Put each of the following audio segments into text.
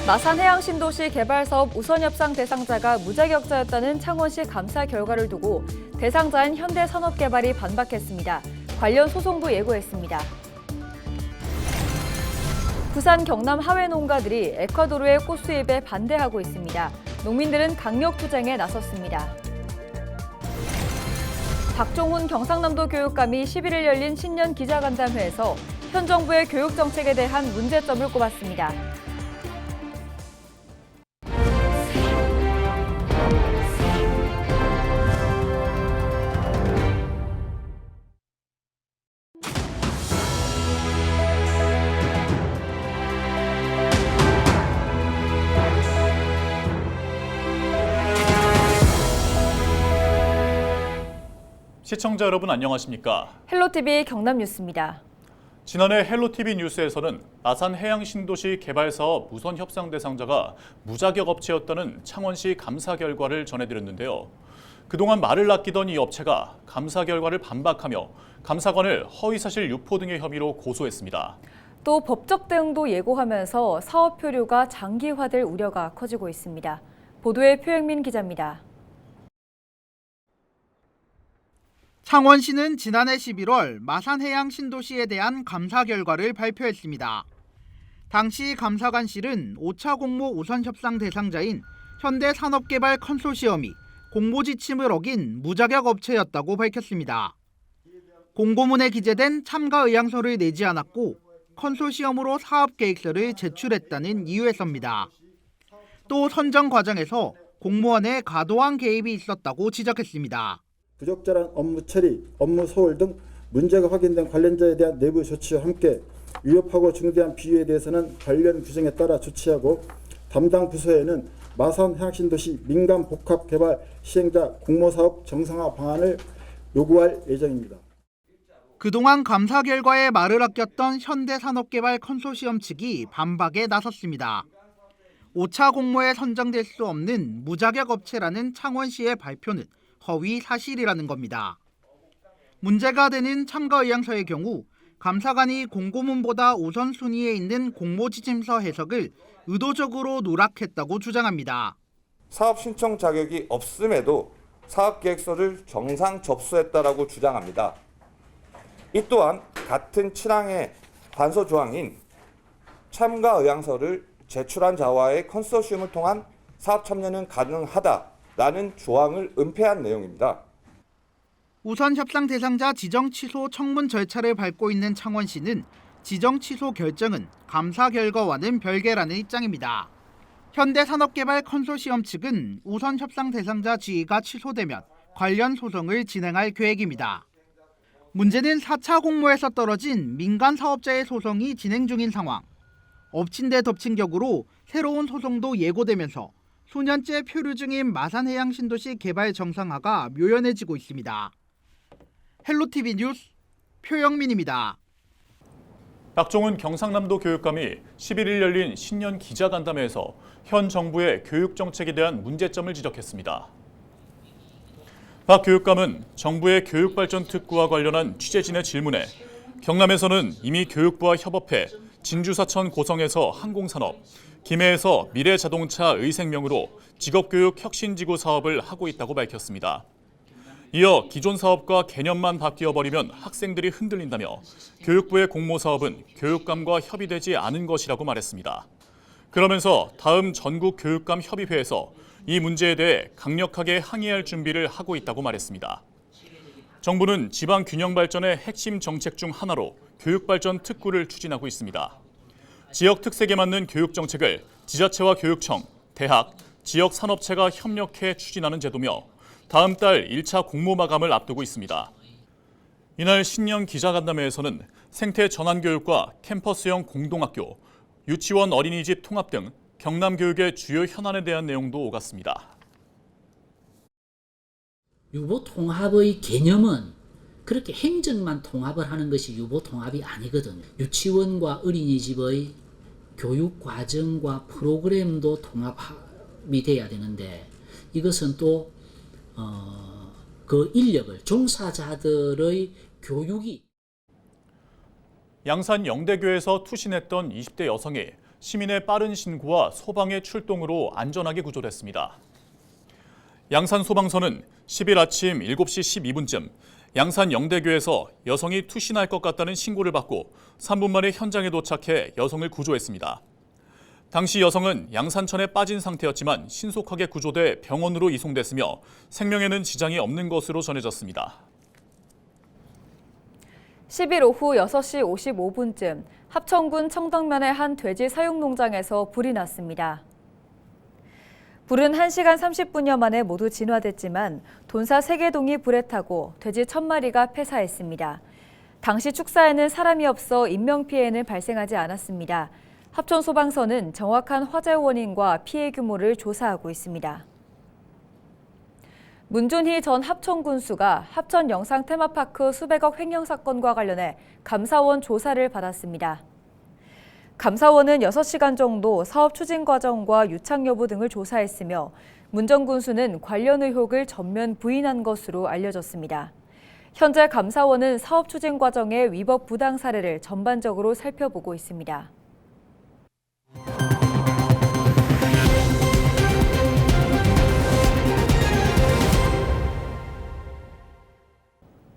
마산해양신도시 개발사업 우선협상 대상자가 무자격자였다는 창원시 감사 결과를 두고 대상자인 현대산업개발이 반박했습니다. 관련 소송도 예고했습니다. 부산 경남 하회 농가들이 에콰도르의 꽃 수입에 반대하고 있습니다. 농민들은 강력 투쟁에 나섰습니다. 박종훈 경상남도 교육감이 11일 열린 신년 기자간담회에서 현 정부의 교육 정책에 대한 문제점을 꼽았습니다. 시청자 여러분 안녕하십니까? 헬로티비 경남뉴스입니다. 지난해 헬로티비 뉴스에서는 마산해양신도시 개발사업 우선협상 대상자가 무자격 업체였다는 창원시 감사 결과를 전해드렸는데요. 그동안 말을 아끼던 이 업체가 감사 결과를 반박하며 감사관을 허위사실 유포 등의 혐의로 고소했습니다. 또 법적 대응도 예고하면서 사업 표류가 장기화될 우려가 커지고 있습니다. 보도에 표영민 기자입니다. 창원시는 지난해 11월 마산해양신도시에 대한 감사 결과를 발표했습니다. 당시 감사관실은 5차 공모 우선협상 대상자인 현대산업개발 컨소시엄이 공모지침을 어긴 무자격 업체였다고 밝혔습니다. 공고문에 기재된 참가 의향서를 내지 않았고 컨소시엄으로 사업계획서를 제출했다는 이유에서입니다. 또 선정 과정에서 공무원의 과도한 개입이 있었다고 지적했습니다. 부적절한 업무 처리, 업무 소홀 등 문제가 확인된 관련자에 대한 내부 조치와 함께 위협하고 중대한 비위에 대해서는 관련 규정에 따라 조치하고 담당 부서에는 마산해양신도시 민간복합개발 시행자 공모사업 정상화 방안을 요구할 예정입니다. 그동안 감사 결과에 말을 아꼈던 현대산업개발 컨소시엄 측이 반박에 나섰습니다. 5차 공모에 선정될 수 없는 무자격 업체라는 창원시의 발표는 허위 사실이라는 겁니다. 문제가 되는 참가 의향서의 경우 감사관이 공고문보다 우선순위에 있는 공모지침서 해석을 의도적으로 누락했다고 주장합니다. 사업 신청 자격이 없음에도 사업계획서를 정상 접수했다라고 주장합니다. 이 또한 같은 7항의 관서 조항인 참가 의향서를 제출한 자와의 컨소시엄을 통한 사업 참여는 가능하다라는 조항을 은폐한 내용입니다. 우선 협상 대상자 지정 취소 청문 절차를 밟고 있는 창원시는 지정 취소 결정은 감사 결과와는 별개라는 입장입니다. 현대산업개발 컨소시엄 측은 우선 협상 대상자 지위가 취소되면 관련 소송을 진행할 계획입니다. 문제는 4차 공모에서 떨어진 민간 사업자의 소송이 진행 중인 상황. 엎친 데 덮친 격으로 새로운 소송도 예고되면서 수년째 표류 중인 마산해양신도시 개발 정상화가 묘연해지고 있습니다. 헬로티비 뉴스 표영민입니다. 박종훈 경상남도 교육감이 11일 열린 신년 기자간담회에서 현 정부의 교육 정책에 대한 문제점을 지적했습니다. 박 교육감은 정부의 교육발전 특구와 관련한 취재진의 질문에 경남에서는 이미 교육부와 협업해 진주사천 고성에서 항공산업, 김해에서 미래자동차 의생명으로 직업교육 혁신지구 사업을 하고 있다고 밝혔습니다. 이어 기존 사업과 개념만 바뀌어버리면 학생들이 흔들린다며 교육부의 공모사업은 교육감과 협의되지 않은 것이라고 말했습니다. 그러면서 다음 전국교육감 협의회에서 이 문제에 대해 강력하게 항의할 준비를 하고 있다고 말했습니다. 정부는 지방 균형 발전의 핵심 정책 중 하나로 교육발전 특구를 추진하고 있습니다. 지역 특색에 맞는 교육 정책을 지자체와 교육청, 대학, 지역 산업체가 협력해 추진하는 제도며 다음 달 1차 공모 마감을 앞두고 있습니다. 이날 신년 기자간담회에서는 생태 전환교육과 캠퍼스형 공동학교, 유치원 어린이집 통합 등 경남 교육의 주요 현안에 대한 내용도 오갔습니다. 유보 통합의 개념은 그렇게 행정만 통합을 하는 것이 유보 통합이 아니거든요. 유치원과 어린이집의 교육 과정과 프로그램도 통합이 돼야 되는데 이것은 또 그 인력을 종사자들의 교육이 양산 영대교에서 투신했던 20대 여성이 시민의 빠른 신고와 소방의 출동으로 안전하게 구조됐습니다. 양산 소방서는 10일 아침 7시 12분쯤 양산 영대교에서 여성이 투신할 것 같다는 신고를 받고 3분 만에 현장에 도착해 여성을 구조했습니다. 당시 여성은 양산천에 빠진 상태였지만 신속하게 구조돼 병원으로 이송됐으며 생명에는 지장이 없는 것으로 전해졌습니다. 10일 오후 6시 55분쯤 합천군 청덕면의 한 돼지 사육농장에서 불이 났습니다. 불은 1시간 30분여 만에 모두 진화됐지만 돈사 3개동이 불에 타고 돼지 1000마리가 폐사했습니다. 당시 축사에는 사람이 없어 인명피해는 발생하지 않았습니다. 합천소방서는 정확한 화재 원인과 피해 규모를 조사하고 있습니다. 문준희 전 합천군수가 합천 영상 테마파크 수백억 횡령 사건과 관련해 감사원 조사를 받았습니다. 감사원은 6시간 정도 사업 추진 과정과 유착 여부 등을 조사했으며 문 전 군수는 관련 의혹을 전면 부인한 것으로 알려졌습니다. 현재 감사원은 사업 추진 과정의 위법 부당 사례를 전반적으로 살펴보고 있습니다.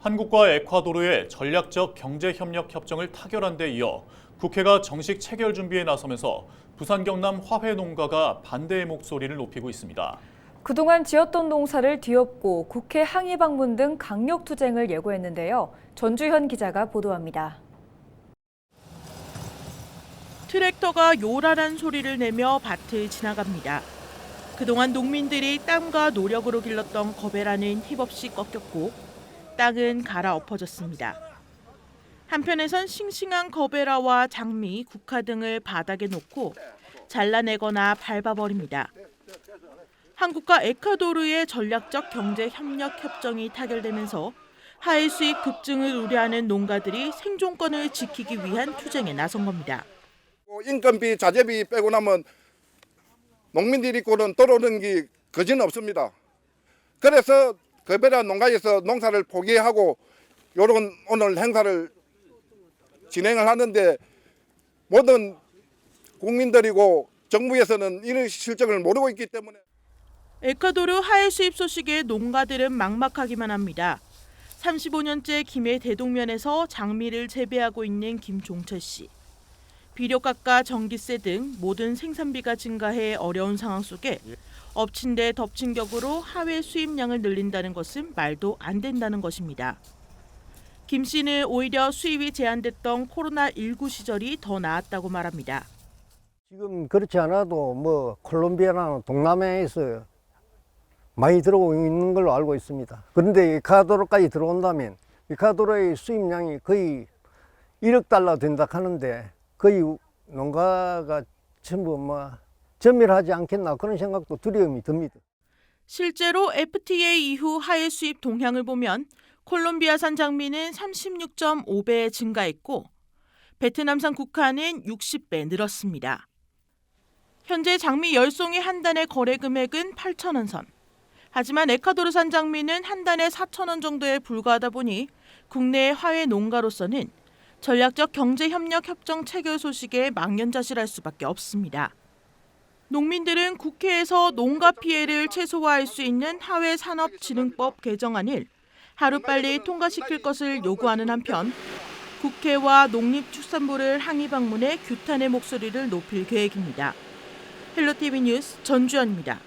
한국과 에콰도르의 전략적 경제협력 협정을 타결한 데 이어 국회가 정식 체결 준비에 나서면서 부산 경남 화훼 농가가 반대의 목소리를 높이고 있습니다. 그동안 지었던 농사를 뒤엎고 국회 항의 방문 등 강력 투쟁을 예고했는데요. 전주현 기자가 보도합니다. 트랙터가 요란한 소리를 내며 밭을 지나갑니다. 그동안 농민들이 땀과 노력으로 길렀던 거베라는 힘없이 꺾였고 땅은 갈아엎어졌습니다. 한편에선 싱싱한 거베라와 장미, 국화 등을 바닥에 놓고 잘라내거나 밟아버립니다. 한국과 에콰도르의 전략적 경제 협력 협정이 타결되면서 하해 수입 급증을 우려하는 농가들이 생존권을 지키기 위한 투쟁에 나선 겁니다. 인건비, 자재비 빼고 나면 농민들이 꼴은 떨어오는 게 거진 없습니다. 그래서 거베라 농가에서 농사를 포기하고 이런 오늘 행사를 진행을 하는데 모든 국민들이고 정부에서는 이런 실정을 모르고 있기 때문에 에콰도르 하해 수입 소식에 농가들은 막막하기만 합니다. 35년째 김해 대동면에서 장미를 재배하고 있는 김종철 씨. 비료값과 전기세 등 모든 생산비가 증가해 어려운 상황 속에 엎친 데 덮친 격으로 하해 수입량을 늘린다는 것은 말도 안 된다는 것입니다. 김 씨는 오히려 수입이 제한됐던 코로나19 시절이 더 나았다고 말합니다. 지금 그렇지 않아도 뭐 콜롬비아나 동남아에서 많이 들어오고 있는 걸로 알고 있습니다. 그런데 에콰도르까지 들어온다면 에콰도르의 수입량이 거의 1억 달러 된다 하는데 거의 농가가 전부 전멸하지 않겠나 그런 생각도 두려움이 듭니다. 실제로 FTA 이후 하해 수입 동향을 보면 콜롬비아산 장미는 36.5배 증가했고 베트남산 국화는 60배 늘었습니다. 현재 장미 10송이 한 단의 거래 금액은 8,000원 선. 하지만 에콰도르산 장미는 한 단에 4,000원 정도에 불과하다 보니 국내 화훼 농가로서는 전략적 경제협력 협정 체결 소식에 망연자실할 수밖에 없습니다. 농민들은 국회에서 농가 피해를 최소화할 수 있는 하회산업진흥법 개정안을 하루빨리 통과시킬 것을 요구하는 한편 국회와 농림축산부를 항의 방문해 규탄의 목소리를 높일 계획입니다. 헬로티비 뉴스 전주현입니다.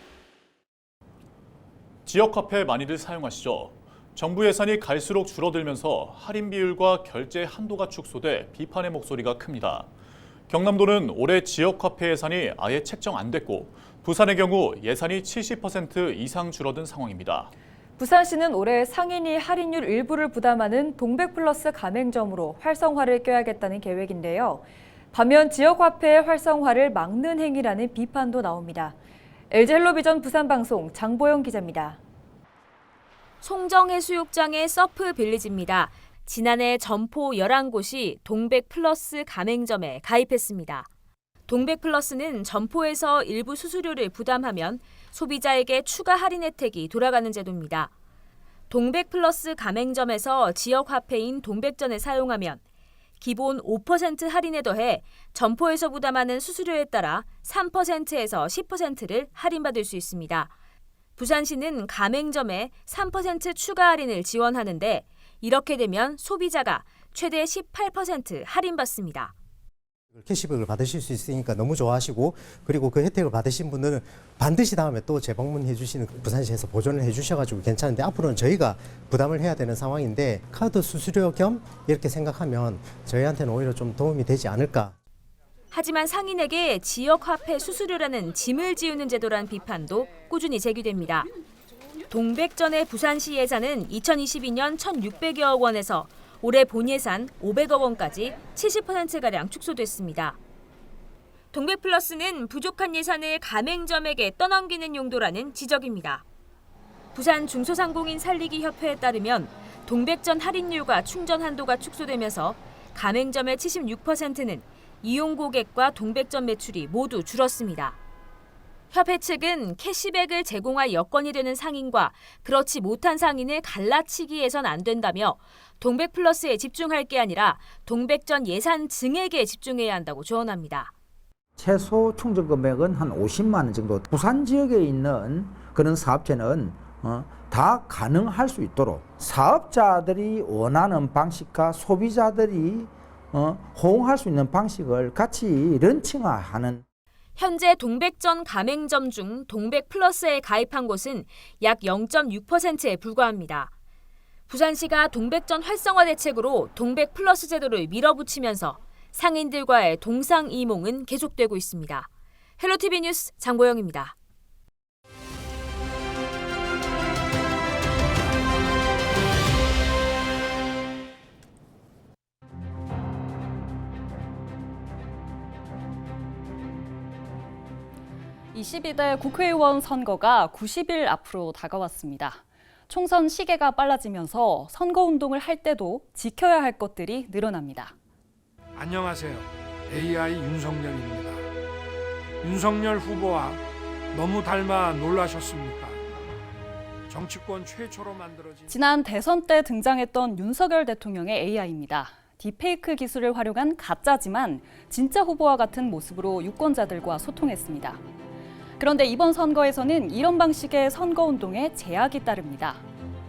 지역화폐 많이들 사용하시죠? 정부 예산이 갈수록 줄어들면서 할인 비율과 결제 한도가 축소돼 비판의 목소리가 큽니다. 경남도는 올해 지역화폐 예산이 아예 책정 안 됐고 부산의 경우 예산이 70% 이상 줄어든 상황입니다. 부산시는 올해 상인이 할인율 일부를 부담하는 동백플러스 가맹점으로 활성화를 껴야겠다는 계획인데요. 반면 지역화폐의 활성화를 막는 행위라는 비판도 나옵니다. LG헬로비전 부산방송 장보영 기자입니다. 송정해수욕장의 서프 빌리지입니다. 지난해 점포 11곳이 동백플러스 가맹점에 가입했습니다. 동백플러스는 점포에서 일부 수수료를 부담하면 소비자에게 추가 할인 혜택이 돌아가는 제도입니다. 동백플러스 가맹점에서 지역화폐인 동백전을 사용하면 기본 5% 할인에 더해 점포에서 부담하는 수수료에 따라 3%에서 10%를 할인받을 수 있습니다. 부산시는 가맹점에 3% 추가 할인을 지원하는데 이렇게 되면 소비자가 최대 18% 할인받습니다. 캐시백을 받으실 수 있으니까 너무 좋아하시고, 그리고 그 혜택을 받으신 분들은 반드시 다음에 또 재방문해 주시는 부산시에서 보존을 해 주셔가지고 괜찮은데, 앞으로는 저희가 부담을 해야 되는 상황인데 카드 수수료 겸 이렇게 생각하면 저희한테는 오히려 좀 도움이 되지 않을까. 하지만 상인에게 지역화폐 수수료라는 짐을 지우는 제도란 비판도 꾸준히 제기됩니다. 동백전의 부산시 예산은 2022년 1,600여억 원에서 올해 본 예산 500억 원까지 70%가량 축소됐습니다. 동백플러스는 부족한 예산을 가맹점에게 떠넘기는 용도라는 지적입니다. 부산 중소상공인 살리기 협회에 따르면 동백전 할인율과 충전 한도가 축소되면서 가맹점의 76%는 이용 고객과 동백전 매출이 모두 줄었습니다. 협회 측은 캐시백을 제공할 여건이 되는 상인과 그렇지 못한 상인을 갈라치기해선 안 된다며 동백플러스에 집중할 게 아니라 동백전 예산 증액에 집중해야 한다고 조언합니다. 최소 충전 금액은 한 50만 원 정도. 부산 지역에 있는 그런 사업체는 다 가능할 수 있도록 사업자들이 원하는 방식과 소비자들이 호응할 수 있는 방식을 같이 런칭화하는. 현재 동백전 가맹점 중 동백플러스에 가입한 곳은 약 0.6%에 불과합니다. 부산시가 동백전 활성화 대책으로 동백플러스 제도를 밀어붙이면서 상인들과의 동상이몽은 계속되고 있습니다. 헬로티비 뉴스 장보영입니다. (22대) 국회의원 선거가 90일 앞으로 다가왔습니다. 총선 시계가 빨라지면서 선거운동을 할 때도 지켜야 할 것들이 늘어납니다. 안녕하세요. AI 윤석열입니다. 윤석열 후보와 너무 닮아 놀라셨습니까? 정치권 최초로 만들어진 지난 대선 때 등장했던 윤석열 대통령의 AI입니다. 딥페이크 기술을 활용한 가짜지만 진짜 후보와 같은 모습으로 유권자들과 소통했습니다. 그런데 이번 선거에서는 이런 방식의 선거운동에 제약이 따릅니다.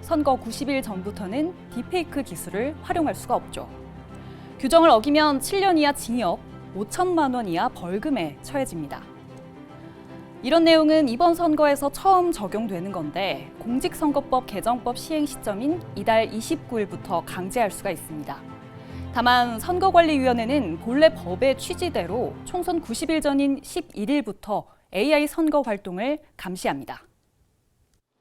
선거 90일 전부터는 딥페이크 기술을 활용할 수가 없죠. 규정을 어기면 7년 이하 징역, 5천만 원 이하 벌금에 처해집니다. 이런 내용은 이번 선거에서 처음 적용되는 건데 공직선거법 개정법 시행 시점인 이달 29일부터 강제할 수가 있습니다. 다만 선거관리위원회는 본래 법의 취지대로 총선 90일 전인 11일부터 AI 선거 활동을 감시합니다.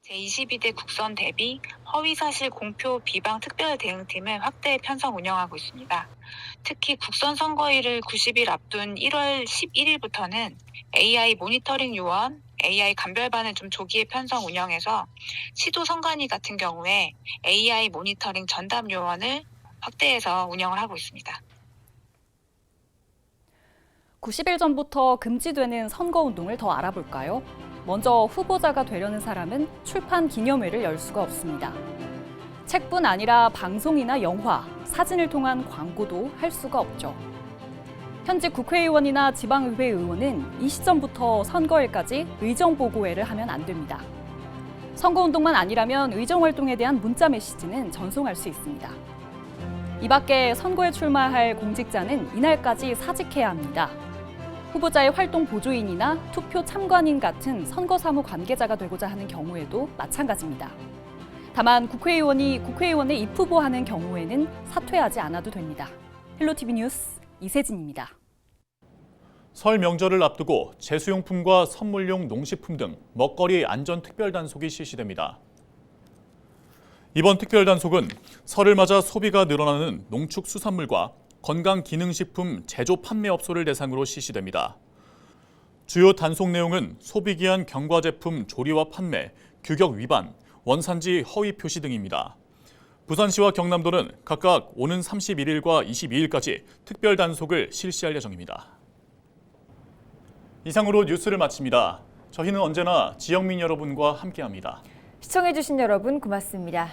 제22대 국선 대비 허위사실 공표 비방 특별대응팀을 확대 편성 운영하고 있습니다. 특히 국선 선거일을 90일 앞둔 1월 11일부터는 AI 모니터링 요원, AI 감별반을 좀 조기에 편성 운영해서 시도 선관위 같은 경우에 AI 모니터링 전담 요원을 확대해서 운영을 하고 있습니다. 90일 전부터 금지되는 선거운동을 더 알아볼까요? 먼저 후보자가 되려는 사람은 출판 기념회를 열 수가 없습니다. 책뿐 아니라 방송이나 영화, 사진을 통한 광고도 할 수가 없죠. 현직 국회의원이나 지방의회 의원은 이 시점부터 선거일까지 의정보고회를 하면 안 됩니다. 선거운동만 아니라면 의정활동에 대한 문자 메시지는 전송할 수 있습니다. 이 밖에 선거에 출마할 공직자는 이날까지 사직해야 합니다. 후보자의 활동 보조인이나 투표 참관인 같은 선거 사무 관계자가 되고자 하는 경우에도 마찬가지입니다. 다만 국회의원이 국회의원에 입후보하는 경우에는 사퇴하지 않아도 됩니다. 헬로티비 뉴스 이세진입니다. 설 명절을 앞두고 제수용품과 선물용 농식품 등 먹거리 안전 특별단속이 실시됩니다. 이번 특별단속은 설을 맞아 소비가 늘어나는 농축수산물과 건강기능식품 제조 판매업소를 대상으로 실시됩니다. 주요 단속 내용은 소비기한 경과제품 조리와 판매, 규격 위반, 원산지 허위 표시 등입니다. 부산시와 경남도는 각각 오는 31일과 22일까지 특별단속을 실시할 예정입니다. 이상으로 뉴스를 마칩니다. 저희는 언제나 지역민 여러분과 함께합니다. 시청해주신 여러분 고맙습니다.